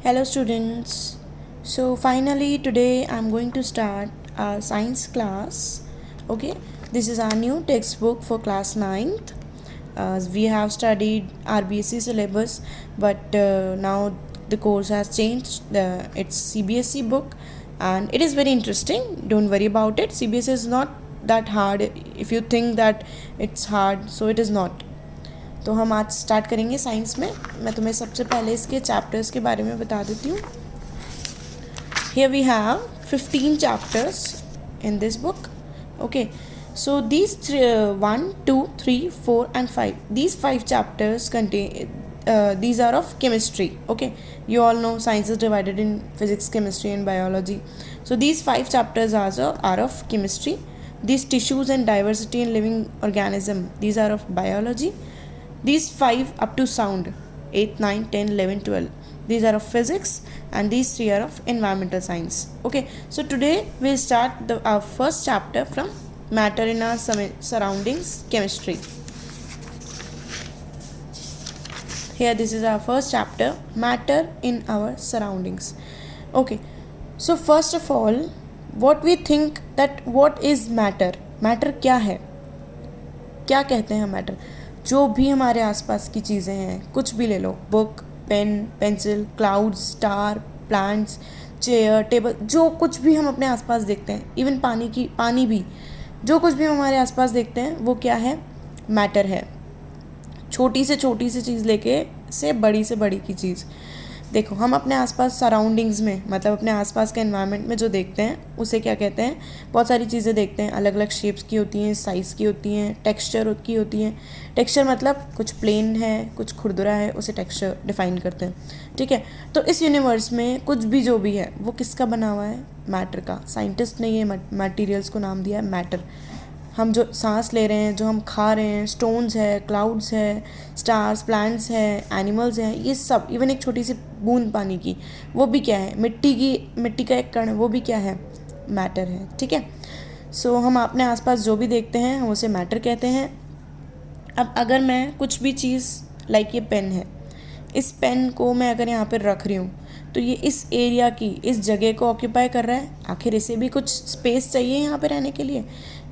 Hello students. So finally today I'm going to start our science class. Okay, this is our new textbook for class 9th. We have studied our BSc syllabus, but now the course has changed. It's CBSE book and it is very interesting. Don't worry about it. CBSE is not that hard. If you think that it's hard, so it is not. तो हम आज start करेंगे science में. मैं तुम्हें सबसे पहले इसके चैप्टर्स के बारे में बता देती हूँ. Here we have 15 chapters in this book. Okay, so these 1, 2, 3, 4 and 5. These 5 chapters contain. These are of chemistry. Okay, you all know science is divided in physics, chemistry and biology. So these 5 chapters are of chemistry. These tissues and diversity in living organism. These are of biology. These 5 up to sound 8, 9, 10, 11, 12. These are of physics and these 3 are of environmental science. Okay, so today we'll start our first chapter from matter in our surroundings, chemistry. Here this is our first chapter, matter in our surroundings. Okay, so first of all what we think that what is matter. Matter क्या है, क्या कहते हैं matter. जो भी हमारे आसपास की चीज़ें हैं, कुछ भी ले लो, book, pen, pencil, clouds, star, plants, chair, table, जो कुछ भी हम अपने आसपास देखते हैं, इवन पानी भी, जो कुछ भी हम हमारे आसपास देखते हैं वो क्या है, मैटर है. छोटी से छोटी सी चीज़ लेके से बड़ी की चीज़. देखो, हम अपने आसपास सराउंडिंग्स में, मतलब अपने आसपास के एनवायरनमेंट में जो देखते हैं उसे क्या कहते हैं. बहुत सारी चीज़ें देखते हैं, अलग अलग शेप्स की होती हैं, साइज़ की होती हैं, टेक्सचर की होती हैं. टेक्सचर मतलब कुछ प्लेन है, कुछ खुरदुरा है, उसे टेक्सचर डिफाइन करते हैं. ठीक है, तो इस यूनिवर्स में कुछ भी जो भी है वो किसका बना हुआ है, मैटर का. साइंटिस्ट ने ये मटीरियल्स को नाम दिया है मैटर. हम जो सांस ले रहे हैं, जो हम खा रहे हैं, स्टोन्स है, क्लाउड्स है, स्टार्स, प्लांट्स हैं, एनिमल्स हैं, ये सब, इवन एक छोटी सी बूंद पानी की, वो भी क्या है, मिट्टी का एक कण, वो भी क्या है, मैटर है. ठीक है, सो हम अपने आसपास जो भी देखते हैं हम उसे मैटर कहते हैं. अब अगर मैं कुछ भी चीज़, लाइक ये पेन है, इस पेन को मैं अगर यहाँ पर रख रही हूँ तो ये इस एरिया की, इस जगह को ऑक्यूपाई कर रहा है. आखिर इसे भी कुछ स्पेस चाहिए यहाँ पे रहने के लिए.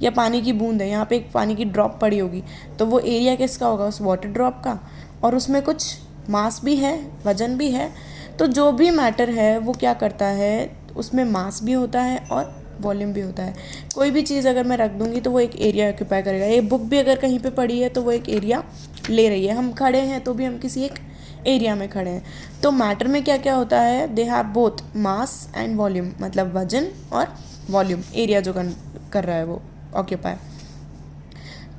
या पानी की बूंद है, यहाँ पे एक पानी की ड्रॉप पड़ी होगी, तो वो एरिया किसका होगा, उस वाटर ड्रॉप का. और उसमें कुछ मास भी है, वजन भी है. तो जो भी मैटर है वो क्या करता है, उसमें मास भी होता है और वॉल्यूम भी होता है. कोई भी चीज़ अगर मैं रख दूँगी तो वो एक एरिया ऑक्यूपाई करेगा. ये बुक भी अगर कहीं पर पड़ी है तो वो एक एरिया ले रही है. हम खड़े हैं तो भी हम किसी एक एरिया में खड़े हैं. तो मैटर में क्या क्या होता है, they have both mass and volume, मतलब वजन और वॉल्यूम, एरिया जो कर रहा है वो ऑक्यूपाई.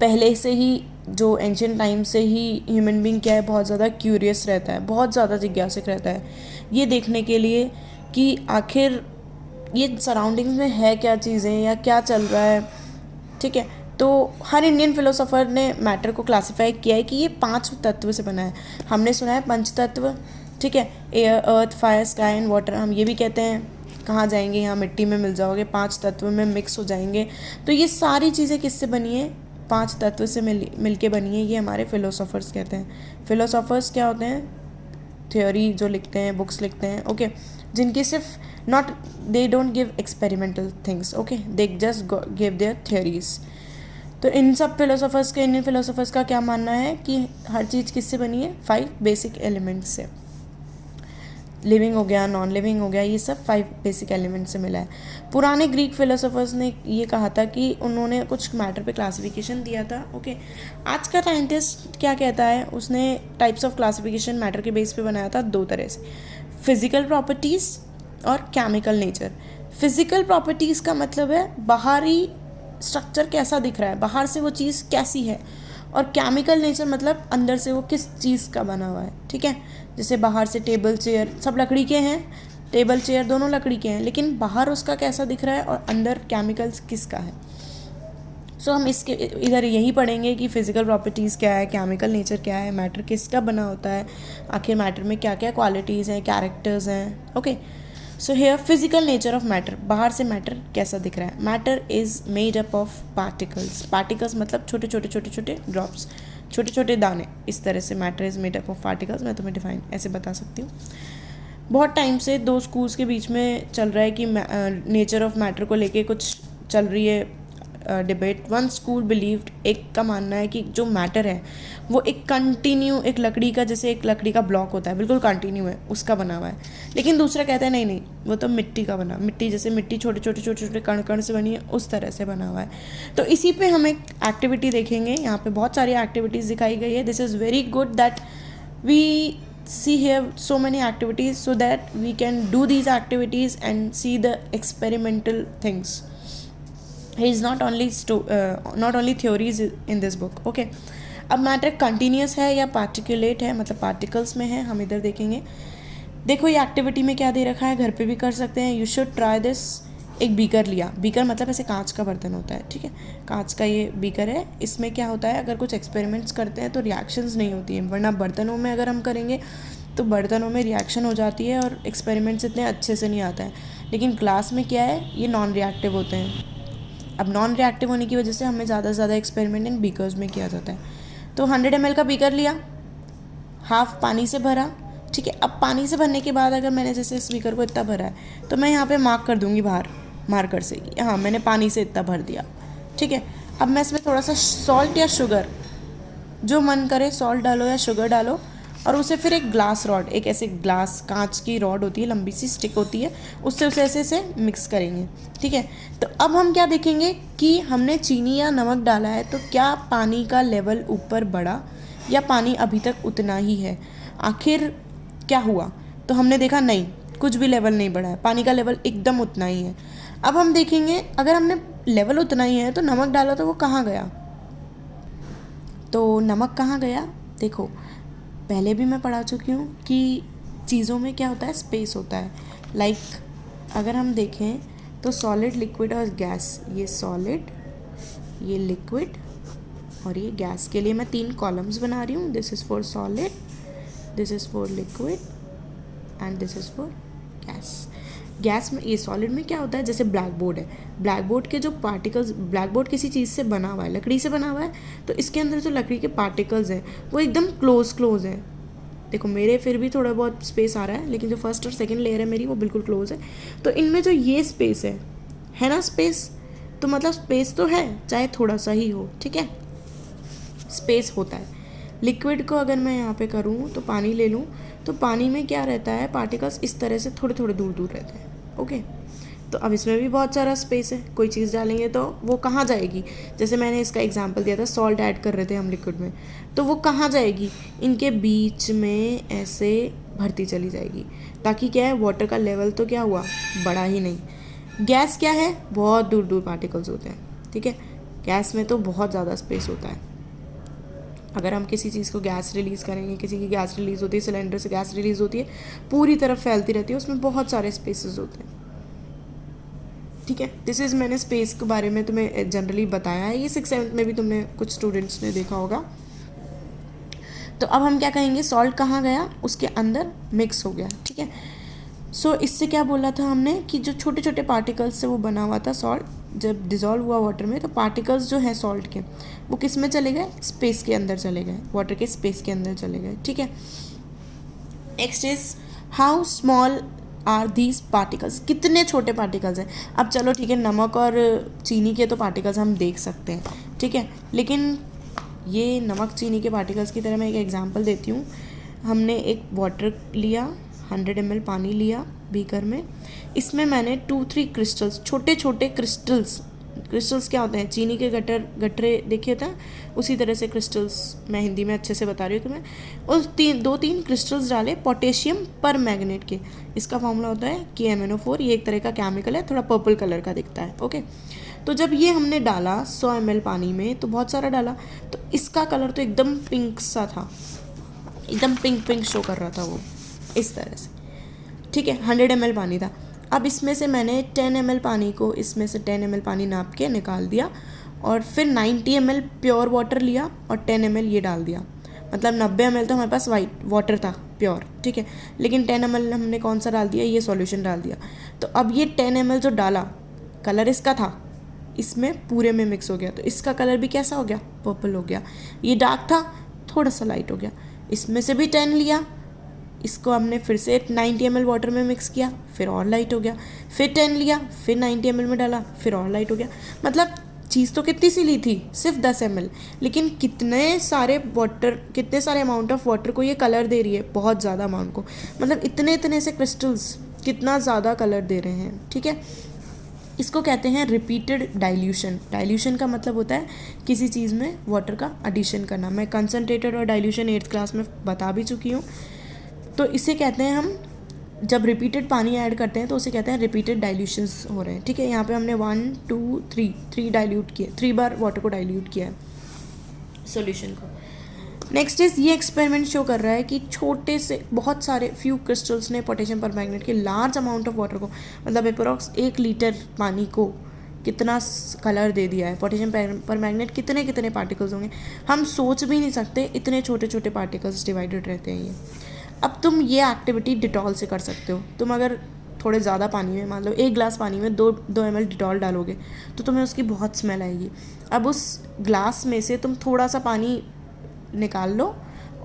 पहले से ही जो एंशिएंट टाइम से ही ह्यूमन बीइंग क्या है, बहुत ज़्यादा क्यूरियस रहता है, बहुत ज़्यादा जिज्ञासुक रहता है ये देखने के लिए कि आखिर ये सराउंडिंग्स में है क्या चीज़ें या क्या चल रहा है. ठीक है, तो हर इंडियन फिलोसोफर ने मैटर को क्लासिफाई किया है कि ये 5 तत्व से बना है. हमने सुना है पंच तत्व. ठीक है, air, earth, fire, sky and water. हम ये भी कहते हैं कहाँ जाएंगे, यहाँ मिट्टी में मिल जाओगे, 5 तत्व में मिक्स हो जाएंगे. तो ये सारी चीज़ें किससे बनी है, 5 तत्व से मिल के बनी है. ये हमारे फिलोसोफर्स कहते हैं. फिलोसोफर्स क्या होते हैं, थ्योरी जो लिखते हैं, बुक्स लिखते हैं. ओके, जिनकी सिर्फ not, they don't give experimental things. Okay, they just give their theories. तो इन सब फिलोसोफर्स के, इंडियन फिलोसोफर्स का क्या मानना है कि हर चीज़ किससे बनी है, 5 बेसिक एलिमेंट्स से. लिविंग हो गया, नॉन लिविंग हो गया, ये सब 5 बेसिक एलिमेंट से मिला है. पुराने ग्रीक फिलोसोफर्स ने ये कहा था कि उन्होंने कुछ मैटर पे क्लासिफिकेशन दिया था. ओके, आज का साइंटिस्ट क्या कहता है, उसने टाइप्स ऑफ क्लासिफिकेशन मैटर के बेस पे बनाया था 2 तरह से, फिजिकल प्रॉपर्टीज़ और केमिकल नेचर. फिजिकल प्रॉपर्टीज़ का मतलब है बाहरी स्ट्रक्चर कैसा दिख रहा है, बाहर से वो चीज़ कैसी है. और केमिकल नेचर मतलब अंदर से वो किस चीज़ का बना हुआ है. ठीक है, जैसे बाहर से टेबल चेयर सब लकड़ी के हैं, टेबल चेयर दोनों लकड़ी के हैं, लेकिन बाहर उसका कैसा दिख रहा है और अंदर केमिकल्स किसका है. सो हम इसके इधर यही पढ़ेंगे कि फिजिकल प्रॉपर्टीज़ क्या है, केमिकल नेचर क्या है, मैटर किसका बना होता है, आखिर मैटर में क्या क्या क्वालिटीज़ हैं, कैरेक्टर्स हैं. Okay, so here physical nature of matter, बाहर से मैटर कैसा दिख रहा है. Matter is made up of particles. Particles मतलब छोटे छोटे ड्रॉप्स, छोटे छोटे दाने. इस तरह से matter is made up of particles. मैं तुम्हें डिफाइन ऐसे बता सकती हूँ. बहुत टाइम से दो स्कूल्स के बीच में चल रहा है कि नेचर ऑफ मैटर को लेके कुछ चल रही है डिबेट। वन स्कूल बिलीव्ड, एक का मानना है कि जो मैटर है वो एक कंटिन्यू, एक लकड़ी का, जैसे एक लकड़ी का ब्लॉक होता है बिल्कुल कंटिन्यू है, उसका बना हुआ है। लेकिन दूसरा कहता है नहीं नहीं, वो तो मिट्टी का बना, मिट्टी जैसे मिट्टी छोटे छोटे छोटे छोटे कण कण से बनी है, उस तरह से बना हुआ है। तो इसी पे हम एक एक्टिविटी देखेंगे। यहाँ पे बहुत सारी एक्टिविटीज़ दिखाई गई है। This is very good that we see here so many activities so that we can do these activities and see the experimental things. He is not only theories in this book. Okay, अब matter continuous है या particulate है, मतलब particles में है, हम इधर देखेंगे। देखो ये एक्टिविटी में क्या दे रखा है, घर पे भी कर सकते हैं। You should try this. एक बीकर लिया, बीकर मतलब ऐसे कांच का बर्तन होता है, ठीक है, कांच का ये बीकर है। इसमें क्या होता है, अगर कुछ एक्सपेरिमेंट्स करते हैं तो रिएक्शंस नहीं होती हैं, वरना बर्तनों में अगर हम करेंगे तो बर्तनों में रिएक्शन हो जाती है और एक्सपेरिमेंट्स इतने अच्छे से नहीं आता है। लेकिन ग्लास में क्या है, ये नॉन रिएक्टिव होते हैं। अब नॉन रिएक्टिव होने की वजह से हमें ज़्यादा से ज़्यादा एक्सपेरिमेंट इन बीकर्स में किया जाता है। तो 100 ml का बीकर लिया, हाफ पानी से भरा, ठीक है। अब पानी से भरने के बाद अगर मैंने जैसे इस बीकर को इतना भरा है तो मैं यहाँ पे मार्क कर दूँगी बाहर मार्कर से, हाँ मैंने पानी से इतना भर दिया, ठीक है। अब मैं इसमें थोड़ा सा सॉल्ट या शुगर, जो मन करे सॉल्ट डालो या शुगर डालो, और उसे फिर एक ग्लास रॉड, एक ऐसे ग्लास कांच की रॉड होती है, लंबी सी स्टिक होती है, उससे उसे ऐसे से मिक्स करेंगे, ठीक है। तो अब हम क्या देखेंगे कि हमने चीनी या नमक डाला है तो क्या पानी का लेवल ऊपर बढ़ा या पानी अभी तक उतना ही है, आखिर क्या हुआ। तो हमने देखा नहीं, कुछ भी लेवल नहीं बढ़ा है, पानी का लेवल एकदम उतना ही है। अब हम देखेंगे अगर हमने लेवल उतना ही है तो नमक डाला तो वो कहाँ गया, तो नमक कहाँ गया। देखो पहले भी मैं पढ़ा चुकी हूँ कि चीज़ों में क्या होता है, स्पेस होता है। लाइक अगर हम देखें तो सॉलिड, लिक्विड और गैस, ये सॉलिड, ये लिक्विड और ये गैस के लिए मैं 3 कॉलम्स बना रही हूँ। This is for solid, this is for liquid and this is for gas. Gas में, ये सॉलिड में क्या होता है, जैसे ब्लैक बोर्ड है, ब्लैक बोर्ड के जो पार्टिकल्स, ब्लैक बोर्ड किसी चीज़ से बना हुआ है, लकड़ी से बना हुआ है, तो इसके अंदर जो लकड़ी के पार्टिकल्स हैं वो एकदम क्लोज हैं। देखो मेरे फिर भी थोड़ा बहुत स्पेस आ रहा है, लेकिन जो फर्स्ट और सेकंड लेयर है मेरी वो बिल्कुल क्लोज है। तो इनमें जो ये स्पेस है ना स्पेस, तो मतलब स्पेस तो है चाहे थोड़ा सा ही हो, ठीक है, स्पेस होता है। लिक्विड को अगर मैं यहाँ पे करूँ तो पानी ले लूँ, तो पानी में क्या रहता है, पार्टिकल्स इस तरह से थोड़े थोड़े दूर दूर रहते हैं, ओके। तो अब इसमें भी बहुत सारा स्पेस है, कोई चीज़ डालेंगे तो वो कहाँ जाएगी, जैसे मैंने इसका एग्जांपल दिया था, सॉल्ट ऐड कर रहे थे हम लिक्विड में, तो वो कहाँ जाएगी, इनके बीच में ऐसे भरती चली जाएगी, ताकि क्या है, वाटर का लेवल तो क्या हुआ, बढ़ा ही नहीं। गैस क्या है, बहुत दूर दूर पार्टिकल्स होते हैं, ठीक है, गैस में तो बहुत ज़्यादा स्पेस होता है। अगर हम किसी चीज़ को गैस रिलीज़ करेंगे, किसी की गैस रिलीज़ होती है, सिलेंडर से गैस रिलीज़ होती है, पूरी तरफ फैलती रहती है, उसमें बहुत सारे स्पेसेस होते हैं, ठीक है। दिस इज़, मैंने स्पेस के बारे में तुम्हें जनरली बताया है, ये 6th-7th में भी तुमने कुछ स्टूडेंट्स ने देखा होगा। तो अब हम क्या कहेंगे, सॉल्ट कहाँ गया, उसके अंदर मिक्स हो गया, ठीक है। सो इससे क्या बोला था हमने कि जो छोटे छोटे पार्टिकल्स से वो बना हुआ था सॉल्ट, जब डिज़ोल्व हुआ वाटर में तो पार्टिकल्स जो हैं सॉल्ट के वो किस में चले गए, स्पेस के अंदर चले गए, वाटर के स्पेस के अंदर चले गए, ठीक है। Next is how small are these particles, कितने छोटे पार्टिकल्स हैं। अब चलो ठीक है, नमक और चीनी के तो पार्टिकल्स हम देख सकते हैं, ठीक है, लेकिन ये नमक चीनी के पार्टिकल्स की तरह मैं एक एग्जांपल देती हूँ। हमने एक वाटर लिया, 100 ml पानी लिया बीकर में, इसमें मैंने 2-3 क्रिस्टल्स, छोटे छोटे क्रिस्टल्स क्या होते हैं, चीनी के गटरे देखे थे, उसी तरह से क्रिस्टल्स, मैं हिंदी में अच्छे से बता रही हूँ तुम्हें, उस 2-3 क्रिस्टल्स डाले पोटेशियम पर मैग्नेट के। इसका फॉर्मूला होता है KMnO4, ये एक तरह का केमिकल है, थोड़ा पर्पल कलर का दिखता है, ओके। तो जब ये हमने डाला 100 ml पानी में, तो बहुत सारा डाला, तो इसका कलर तो एकदम पिंक सा था, एकदम पिंक शो कर रहा था वो, इस तरह से, ठीक है। 100 ml पानी था। अब इसमें से मैंने 10 ml पानी को, इसमें से 10 ml पानी नाप के निकाल दिया, और फिर 90 ml प्योर वाटर लिया और 10 ml ये डाल दिया, मतलब 90 ml तो हमारे पास वाइट वाटर था प्योर, ठीक है, लेकिन 10 ml हमने कौन सा डाल दिया, ये सॉल्यूशन डाल दिया। तो अब ये 10 ml जो डाला, कलर इसका था, इसमें पूरे में मिक्स हो गया, तो इसका कलर भी कैसा हो गया, पर्पल हो गया। ये डार्क था, थोड़ा सा लाइट हो गया। इसमें से भी 10 लिया, इसको हमने फिर से 90 ml वाटर में मिक्स किया, फिर और लाइट हो गया, फिर 10 लिया, फिर 90 ml में डाला, फिर और लाइट हो गया। मतलब चीज़ तो कितनी सी ली थी, सिर्फ 10 ml, लेकिन कितने सारे अमाउंट ऑफ वाटर को ये कलर दे रही है, बहुत ज़्यादा अमाउंट को। मतलब इतने से क्रिस्टल्स कितना ज़्यादा कलर दे रहे हैं, ठीक है। इसको कहते हैं रिपीटेड डाइल्यूशन। डाइल्यूशन का मतलब होता है किसी चीज़ में वाटर का एडिशन करना। मैं कंसनट्रेटेड और डाइल्यूशन 8th क्लास में बता भी चुकी हूँ। तो इसे कहते हैं, हम जब रिपीटेड पानी ऐड करते हैं तो उसे कहते हैं रिपीटेड डाइल्यूशंस हो रहे हैं, ठीक है। यहाँ पे हमने 1 2 3 डाइल्यूट किया, 3 बार वाटर को डाइल्यूट किया है सॉल्यूशन को। नेक्स्ट इज, ये एक्सपेरिमेंट शो कर रहा है कि छोटे से बहुत सारे फ्यू क्रिस्टल्स ने पोटेशियम परमैंगनेट के लार्ज अमाउंट ऑफ वाटर को, मतलब अप्रोक्स 1 लीटर पानी को कितना कलर दे दिया है। पोटेशियम परमैंगनेट कितने पार्टिकल्स होंगे, हम सोच भी नहीं सकते, इतने छोटे छोटे पार्टिकल्स डिवाइडेड रहते हैं ये। अब तुम ये एक्टिविटी डिटॉल से कर सकते हो। तुम अगर थोड़े ज़्यादा पानी में, मान लो 1 ग्लास पानी में 2 ml डिटॉल डालोगे तो तुम्हें उसकी बहुत स्मेल आएगी। अब उस ग्लास में से तुम थोड़ा सा पानी निकाल लो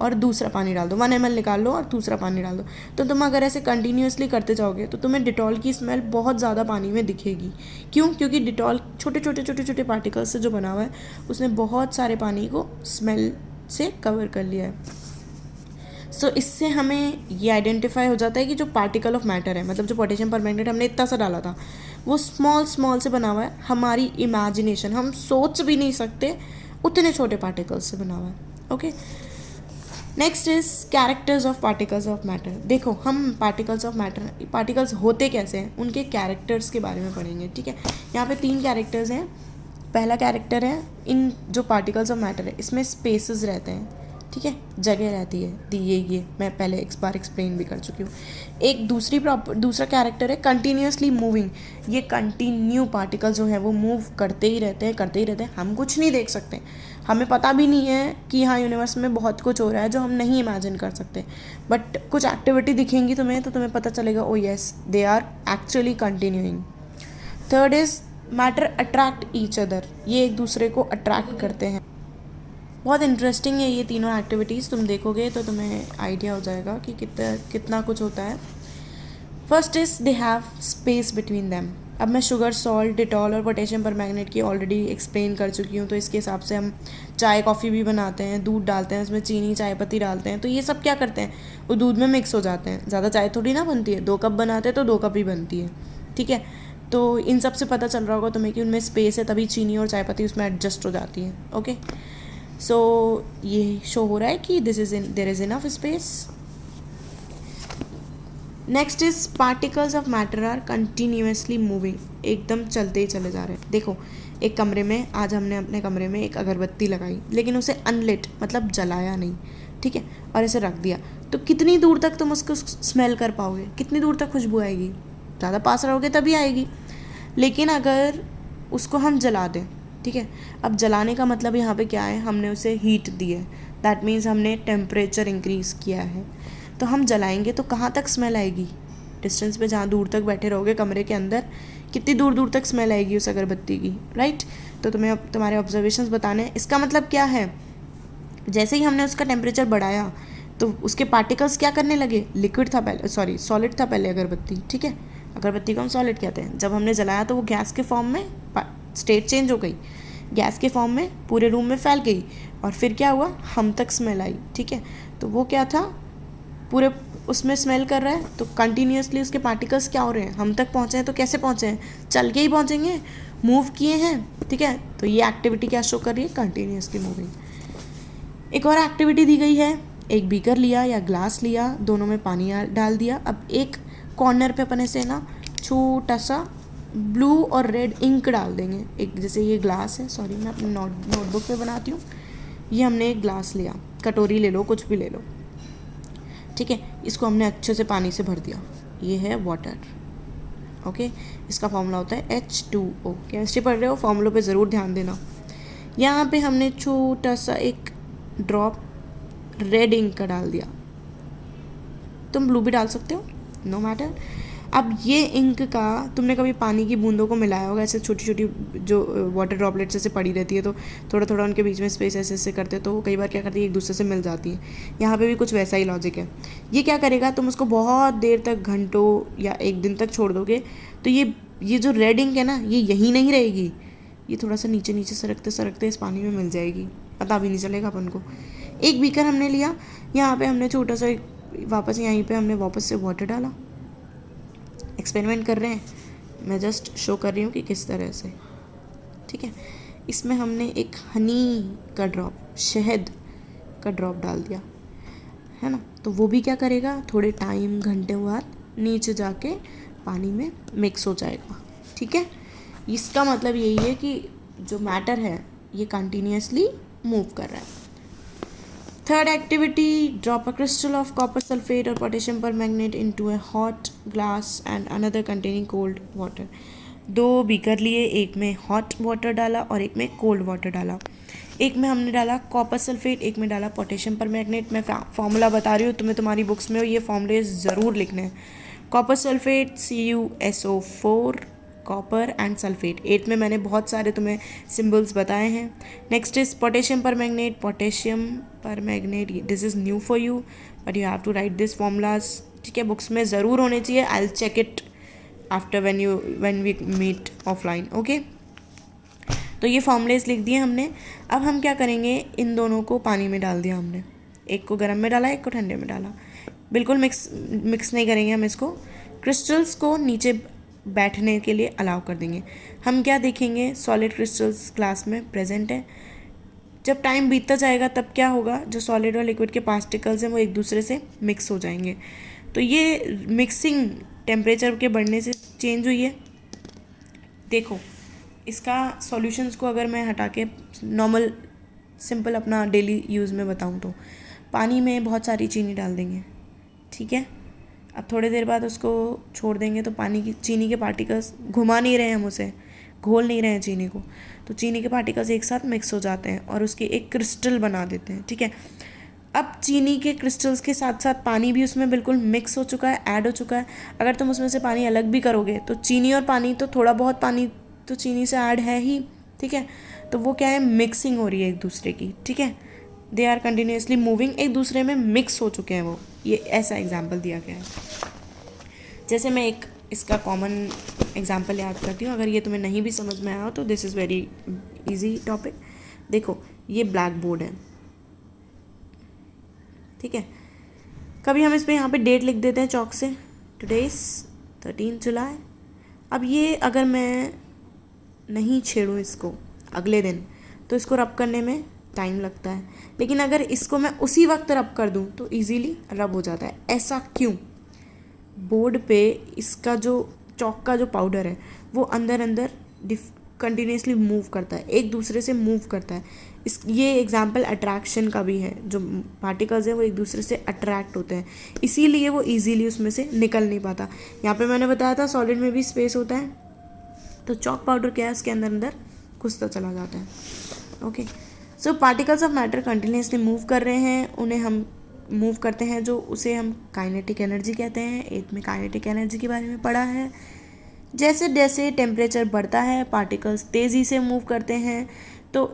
और दूसरा पानी डाल दो, 1 ml निकाल लो और दूसरा पानी डाल दो। तो तुम अगर ऐसे कंटिन्यूसली करते जाओगे तो तुम्हें डिटॉल की स्मेल बहुत ज़्यादा पानी में दिखेगी। क्यों? क्योंकि डिटॉल छोटे छोटे पार्टिकल्स से जो बना हुआ है, उसने बहुत सारे पानी को स्मेल से कवर कर लिया है। सो इससे हमें ये आइडेंटिफाई हो जाता है कि जो पार्टिकल ऑफ मैटर है, मतलब जो पोटेशियम परमैंगनेट हमने इतना सा डाला था, वो स्मॉल से बना हुआ है। हमारी इमेजिनेशन, हम सोच भी नहीं सकते उतने छोटे पार्टिकल्स से बना हुआ है। Okay, next is characters of particles of matter. देखो, हम पार्टिकल्स ऑफ मैटर, पार्टिकल्स होते कैसे हैं, उनके कैरेक्टर्स के बारे में पढ़ेंगे, ठीक है। यहाँ पे 3 कैरेक्टर्स हैं। पहला कैरेक्टर है, इन जो पार्टिकल्स ऑफ मैटर है इसमें स्पेसेस रहते हैं, ठीक है, जगह रहती है दी। ये मैं पहले एक बार एक्सप्लेन भी कर चुकी हूँ। एक दूसरा कैरेक्टर है कंटिन्यूसली मूविंग। ये कंटिन्यू पार्टिकल जो है वो मूव करते ही रहते हैं। हम कुछ नहीं देख सकते, हमें पता भी नहीं है कि हाँ यूनिवर्स में बहुत कुछ हो रहा है जो हम नहीं इमेजिन कर सकते, बट कुछ एक्टिविटी दिखेंगी तुम्हें तो तुम्हें पता चलेगा, oh yes, they are actually continuing. Third is matter attract each other. ये एक दूसरे को अट्रैक्ट करते हैं। बहुत इंटरेस्टिंग है ये तीनों एक्टिविटीज़, तुम देखोगे तो तुम्हें आइडिया हो जाएगा कि कितना कुछ होता है। First is they have space between them. अब मैं शुगर, सॉल्ट, डिटॉल और पोटेशियम परमैंगनेट की ऑलरेडी एक्सप्लेन कर चुकी हूँ, तो इसके हिसाब से हम चाय कॉफ़ी भी बनाते हैं, दूध डालते हैं, उसमें चीनी, चाय पत्ती डालते हैं, तो ये सब क्या करते हैं, वो दूध में मिक्स हो जाते हैं। ज़्यादा चाय थोड़ी ना बनती है, 2 कप बनाते हैं तो 2 कप ही बनती है, ठीक है। तो इन सब से पता चल रहा होगा तुम्हें कि उनमें स्पेस है, तभी चीनी और चाय पत्ती उसमें एडजस्ट हो जाती है। ओके, सो ये शो हो रहा है कि there is enough space. Next is particles of matter are continuously moving. एकदम चलते ही चले जा रहे हैं। देखो, एक कमरे में, आज हमने अपने कमरे में एक अगरबत्ती लगाई, लेकिन उसे अनलिट मतलब जलाया नहीं, ठीक है, और ऐसे रख दिया, तो कितनी दूर तक तुम उसको स्मेल कर पाओगे, कितनी दूर तक खुशबू आएगी? ज़्यादा पास रहोगे तभी आएगी। लेकिन अगर उसको हम जला दें, ठीक है, अब जलाने का मतलब यहाँ पे क्या है, हमने उसे हीट दी है, दैट मीन्स हमने टेम्परेचर इंक्रीज़ किया है। तो हम जलाएंगे तो कहाँ तक स्मेल आएगी? डिस्टेंस पे जहाँ दूर तक बैठे रहोगे कमरे के अंदर, कितनी दूर तक स्मेल आएगी उस अगरबत्ती की, राइट। तो तुम्हें अब तुम्हारे ऑब्जर्वेशंस बताने हैं। इसका मतलब क्या है, जैसे ही हमने उसका टेम्परेचर बढ़ाया तो उसके पार्टिकल्स क्या करने लगे, लिक्विड था पहले, सॉरी सॉलिड था पहले अगरबत्ती, ठीक है, अगरबत्ती को हम सॉलिड कहते हैं। जब हमने जलाया तो वो गैस के फॉर्म में स्टेट चेंज हो गई, गैस के फॉर्म में पूरे रूम में फैल गई, और फिर क्या हुआ, हम तक स्मेल आई, ठीक है। तो वो क्या था, पूरे उसमें स्मेल कर रहा है, तो कंटिन्यूसली उसके पार्टिकल्स क्या हो रहे हैं, हम तक पहुँचे हैं। तो कैसे पहुँचे हैं, चल के ही पहुँचेंगे, मूव किए हैं, ठीक है। तो ये एक्टिविटी क्या शो कर रही है, कंटिन्यूसली मूविंग। एक और एक्टिविटी दी गई है, एक बीकर लिया या ग्लास लिया, दोनों में पानी डाल दिया। अब एक कॉर्नर पे अपने से ना छोटा सा ब्लू और रेड इंक डाल देंगे। एक जैसे ये ग्लास है, सॉरी मैं अपनी नोटबुक पे बनाती हूँ। ये हमने एक ग्लास लिया, कटोरी ले लो, कुछ भी ले लो, ठीक है। इसको हमने अच्छे से पानी से भर दिया, ये है वाटर, ओके। इसका फॉर्मूला होता है H2O। केमिस्ट्री पढ़ रहे हो, फॉर्मूलों पे ज़रूर ध्यान देना। यहाँ पे हमने छोटा सा एक ड्रॉप रेड इंक का डाल दिया, तुम ब्लू भी डाल सकते हो, नो मैटर। अब ये इंक का तुमने कभी पानी की बूंदों को मिलाया होगा, ऐसे छोटी छोटी जो वाटर ड्रॉपलेट्स ऐसे पड़ी रहती है, तो थोड़ा थोड़ा उनके बीच में स्पेस ऐसे ऐसे करते हैं, तो वो कई बार क्या करती है, एक दूसरे से मिल जाती है। यहाँ पे भी कुछ वैसा ही लॉजिक है। ये क्या करेगा, तुम उसको बहुत देर तक, घंटों या एक दिन तक छोड़ दोगे, तो ये जो रेड इंक है ना, ये यहीं नहीं रहेगी, ये थोड़ा सा नीचे नीचे सरकते सरकते इस पानी में मिल जाएगी, पता भी नहीं चलेगा अपन को। एक बीकर हमने लिया, यहाँ पे हमने छोटा सा वापस यहीं पे हमने वापस से वाटर डाला। एक्सपेरिमेंट कर रहे हैं, मैं जस्ट शो कर रही हूँ कि किस तरह से, ठीक है। इसमें हमने एक हनी का ड्रॉप, शहद का ड्रॉप डाल दिया, है ना। तो वो भी क्या करेगा, थोड़े टाइम, घंटे बाद नीचे जाके पानी में मिक्स हो जाएगा, ठीक है। इसका मतलब यही है कि जो मैटर है ये कंटिन्यूसली मूव कर रहा है। Third activity, drop a crystal of copper sulphate और potassium permanganate into a hot glass and another containing cold water. 2 beaker लिए, एक में हॉट वाटर डाला और एक में कोल्ड वाटर डाला। एक में हमने डाला कॉपर सल्फेट, एक में डाला पोटेशियम परमैंगनेट। मैं फॉर्मूला बता रही हूँ तुम्हें, तुम्हारी बुक्स में ये फॉर्मूले ज़रूर लिखने हैं। Copper sulphate CuSO4, copper and sulphate. 8 में मैंने बहुत सारे तुम्हें सिम्बल्स बताए हैं। Next is potassium permanganate, this is new for you but you have to write this formulas, ठीक है। बुक्स में ज़रूर होने चाहिए। I will check it after when we meet offline, okay. तो ये फॉर्मूलेस लिख दिए हमने। अब हम क्या करेंगे, इन दोनों को पानी में डाल दिया हमने, एक को गर्म में डाला, एक को ठंडे में डाला। बिल्कुल मिक्स नहीं करेंगे हम इसको। क्रिस्टल्स को नीचे बैठने के लिए अलाउ कर देंगे। हम क्या देखेंगे, सॉलिड क्रिस्टल्स ग्लास में प्रेजेंट है। जब टाइम बीतता जाएगा तब क्या होगा, जो सॉलिड और लिक्विड के पार्टिकल्स हैं वो एक दूसरे से मिक्स हो जाएंगे। तो ये मिक्सिंग टेम्परेचर के बढ़ने से चेंज हुई है। देखो इसका सॉल्यूशंस को अगर मैं हटा के नॉर्मल सिंपल अपना डेली यूज़ में बताऊँ तो पानी में बहुत सारी चीनी डाल देंगे, ठीक है। अब थोड़ी देर बाद उसको छोड़ देंगे तो चीनी के पार्टिकल्स, घुमा नहीं रहे हैं हम उसे, घोल नहीं रहे हैं चीनी को, तो चीनी के पार्टिकल्स एक साथ मिक्स हो जाते हैं और उसकी एक क्रिस्टल बना देते हैं, ठीक है। अब चीनी के क्रिस्टल्स के साथ साथ पानी भी उसमें बिल्कुल मिक्स हो चुका है, ऐड हो चुका है। अगर तुम उसमें से पानी अलग भी करोगे तो चीनी और पानी, तो थोड़ा बहुत पानी तो चीनी से ऐड है ही, ठीक है। तो वो क्या है, मिक्सिंग हो रही है एक दूसरे की, ठीक है। दे आर कंटिन्यूसली मूविंग, एक दूसरे में मिक्स हो चुके हैं वो। ये ऐसा एग्जाम्पल दिया गया है। जैसे मैं एक इसका कॉमन एग्जाम्पल याद करती हूँ, अगर ये तुम्हें नहीं भी समझ में आया हो तो this is very easy topic. देखो ये ब्लैक बोर्ड है, ठीक है। कभी हम इस पर यहाँ पे डेट लिख देते हैं चौक से, टुडे इज़ 13 जुलाई। अब ये अगर मैं नहीं छेड़ूँ इसको अगले दिन, तो इसको रब करने में टाइम लगता है, लेकिन अगर इसको मैं उसी वक्त रब कर दूं तो इजीली रब हो जाता है। ऐसा क्यों? बोर्ड पे इसका जो चौक का जो पाउडर है वो अंदर अंदर कंटिन्यूसली मूव करता है, एक दूसरे से मूव करता है। ये एग्जाम्पल अट्रैक्शन का भी है, जो पार्टिकल्स हैं वो एक दूसरे से अट्रैक्ट होते हैं, इसीलिए वो इजीली उसमें से निकल नहीं पाता। यहाँ पे मैंने बताया था सॉलिड में भी स्पेस होता है, तो चौक पाउडर क्या है, उसके अंदर अंदर घुसता चला जाता है, okay. So particles of matter continuously move कर रहे हैं, उन्हें हम मूव करते हैं, जो उसे हम काइनेटिक एनर्जी कहते हैं। 8 में काइनेटिक एनर्जी के बारे में पढ़ा है। जैसे जैसे टेम्परेचर बढ़ता है पार्टिकल्स तेज़ी से मूव करते हैं, तो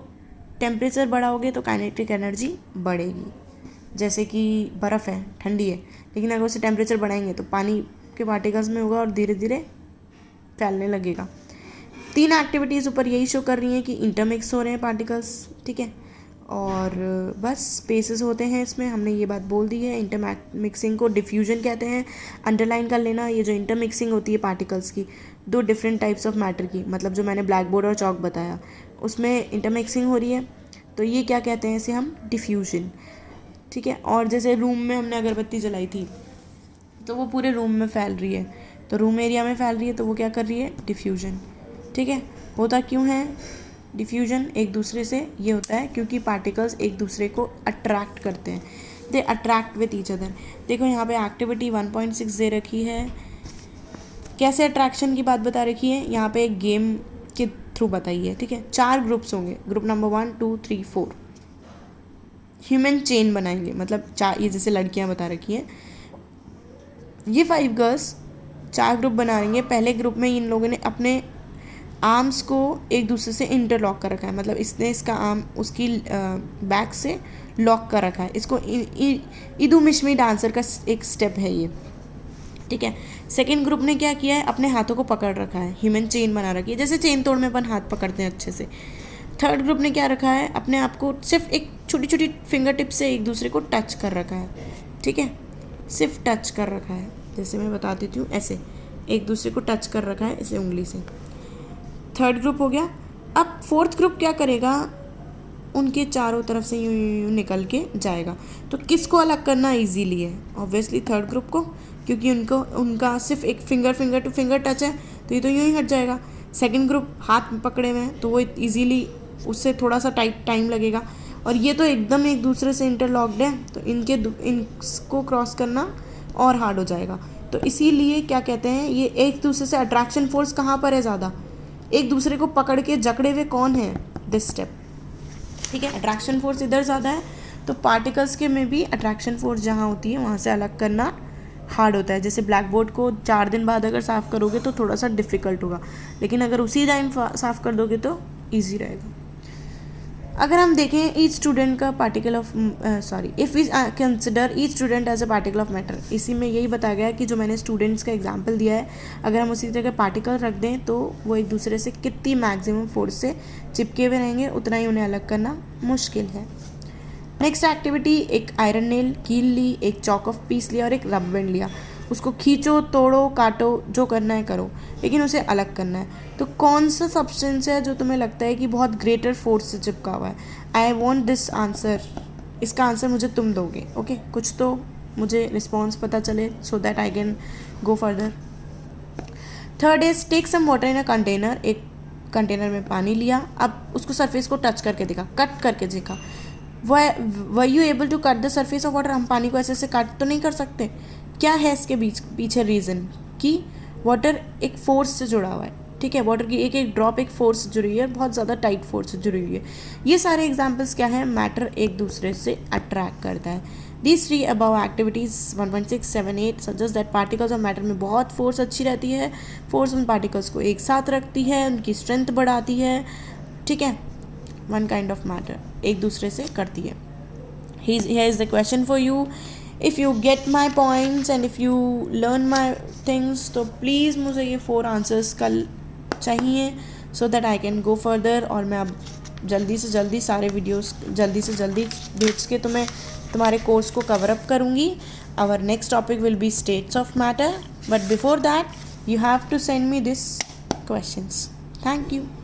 टेम्परेचर बढ़ाओगे तो काइनेटिक एनर्जी बढ़ेगी। जैसे कि बर्फ़ है, ठंडी है, लेकिन अगर उसे टेम्परेचर बढ़ाएंगे तो पानी के पार्टिकल्स में होगा और धीरे धीरे फैलने लगेगा। 3 एक्टिविटीज़ ऊपर यही शो कर रही हैं कि इंटरमिक्स हो रहे हैं पार्टिकल्स, ठीक है। और बस स्पेसेस होते हैं इसमें, हमने ये बात बोल दी है। इंटरमिक्सिंग को डिफ्यूजन कहते हैं। अंडरलाइन कर लेना, ये जो इंटरमिक्सिंग होती है पार्टिकल्स की, 2 डिफरेंट टाइप्स ऑफ मैटर की, मतलब जो मैंने ब्लैक बोर्ड और चौक बताया उसमें इंटरमिक्सिंग हो रही है, तो ये क्या कहते हैं, इसे हम डिफ्यूजन, ठीक है। और जैसे रूम में हमने अगरबत्ती जलाई थी तो वो पूरे रूम में फैल रही है, तो रूम एरिया में फैल रही है, तो वो क्या कर रही है, डिफ्यूजन, ठीक है। होता क्यों है डिफ्यूजन एक दूसरे से? ये होता है क्योंकि पार्टिकल्स एक दूसरे को अट्रैक्ट करते हैं, they attract with each other. देखो यहाँ पे एक्टिविटी 1.6 दे रखी है, कैसे अट्रैक्शन की बात बता रखी है, यहाँ पे एक गेम के थ्रू बताई है, ठीक है। 4 ग्रुप्स होंगे, ग्रुप नंबर 1 2 3 4 ह्यूमन चेन बनाएंगे, मतलब 4, ये जैसे लड़कियाँ बता रखी हैं। ये 5 गर्ल्स 4 ग्रुप बना लेंगे। पहले ग्रुप में इन लोगों ने अपने आर्म्स को एक दूसरे से इंटरलॉक कर रखा है, मतलब इसने इसका आर्म उसकी बैक से लॉक कर रखा है। इसको ईदू मिश्मी डांसर का एक स्टेप है ये, ठीक है। सेकेंड ग्रुप ने क्या किया है, अपने हाथों को पकड़ रखा है, ह्यूमन चेन बना रखी है, जैसे चेन तोड़ में अपन हाथ पकड़ते हैं अच्छे से। थर्ड ग्रुप ने क्या रखा है, अपने आप को सिर्फ एक छोटी छोटी फिंगर टिप से एक दूसरे को टच कर रखा है, ठीक है, सिर्फ टच कर रखा है। जैसे मैं बता देती हूँ, ऐसे एक दूसरे को टच कर रखा है ऐसे उंगली से। थर्ड ग्रुप हो गया। अब फोर्थ ग्रुप क्या करेगा, उनके चारों तरफ से यूं यूं निकल के जाएगा। तो किसको अलग करना इजीली है, ऑब्वियसली थर्ड ग्रुप को, क्योंकि उनका सिर्फ एक फिंगर टू फिंगर टच है, तो ये तो यूं ही हट जाएगा। सेकंड ग्रुप हाथ में पकड़े हुए हैं, तो वो इजीली, उससे थोड़ा सा टाइम लगेगा। और ये तो एकदम एक दूसरे से इंटरलॉक्ड है, तो इनको क्रॉस करना और हार्ड हो जाएगा। तो इसीलिए क्या कहते हैं, ये एक दूसरे से अट्रैक्शन फोर्स कहाँ पर है ज़्यादा, एक दूसरे को पकड़ के जकड़े हुए कौन है, दिस स्टेप, ठीक है। अट्रैक्शन फोर्स इधर ज़्यादा है, तो पार्टिकल्स के में भी अट्रैक्शन फोर्स जहाँ होती है वहाँ से अलग करना हार्ड होता है। जैसे ब्लैक बोर्ड को 4 दिन बाद अगर साफ़ करोगे तो थोड़ा सा डिफ़िकल्ट होगा, लेकिन अगर उसी टाइम साफ़ कर दोगे तो ईजी रहेगा। अगर हम देखें ईच स्टूडेंट का particle of if we consider each student as a particle of matter, इसी में यही बताया गया है कि जो मैंने स्टूडेंट्स का एग्जांपल दिया है, अगर हम उसी जगह पार्टिकल रख दें तो वो एक दूसरे से कितनी मैक्सिमम फोर्स से चिपके हुए रहेंगे, उतना ही उन्हें अलग करना मुश्किल है। नेक्स्ट एक्टिविटी, एक आयरन नेल कील ली, एक चॉक ऑफ पीस लिया और एक रबर बैंड लिया। उसको खींचो, तोड़ो, काटो, जो करना है करो, लेकिन उसे अलग करना है। तो कौन सा सब्सटेंस है जो तुम्हें लगता है कि बहुत ग्रेटर फोर्स से चिपका हुआ है? आई वॉन्ट दिस आंसर, इसका आंसर मुझे तुम दोगे, ओके कुछ तो मुझे रिस्पॉन्स पता चले, so that I can go further. Third is take some water in a container, एक कंटेनर में पानी लिया, अब उसको सरफेस को टच करके देखा, कट करके देखा। Were you able to cut the surface of water? हम पानी को ऐसे ऐसे कट तो नहीं कर सकते। क्या है इसके पीछे रीज़न, कि वाटर एक फोर्स से जुड़ा हुआ है, ठीक है, वाटर की एक एक ड्रॉप एक फोर्स से जुड़ी हुई है, बहुत ज़्यादा टाइट फोर्स से जुड़ी हुई है। ये सारे एग्जाम्पल्स क्या है, मैटर एक दूसरे से अट्रैक्ट करता है। These 3 above activities 1.6, 7, 8 suggest that particles of matter में बहुत फोर्स अच्छी रहती है, फोर्स उन पार्टिकल्स को एक साथ रखती है, उनकी स्ट्रेंथ बढ़ाती है, ठीक है, वन काइंड ऑफ मैटर एक दूसरे से करती है। Here is the question for you. If you get my points and if you learn my things, तो प्लीज़ मुझे ये 4 आंसर्स कल चाहिए, so that I can go further। और मैं अब जल्दी से जल्दी सारे वीडियोस जल्दी से जल्दी भेज के तुम्हारे कोर्स को कवर अप करूँगी। Our next topic will be states of matter, but before that you have to send me these questions. Thank you.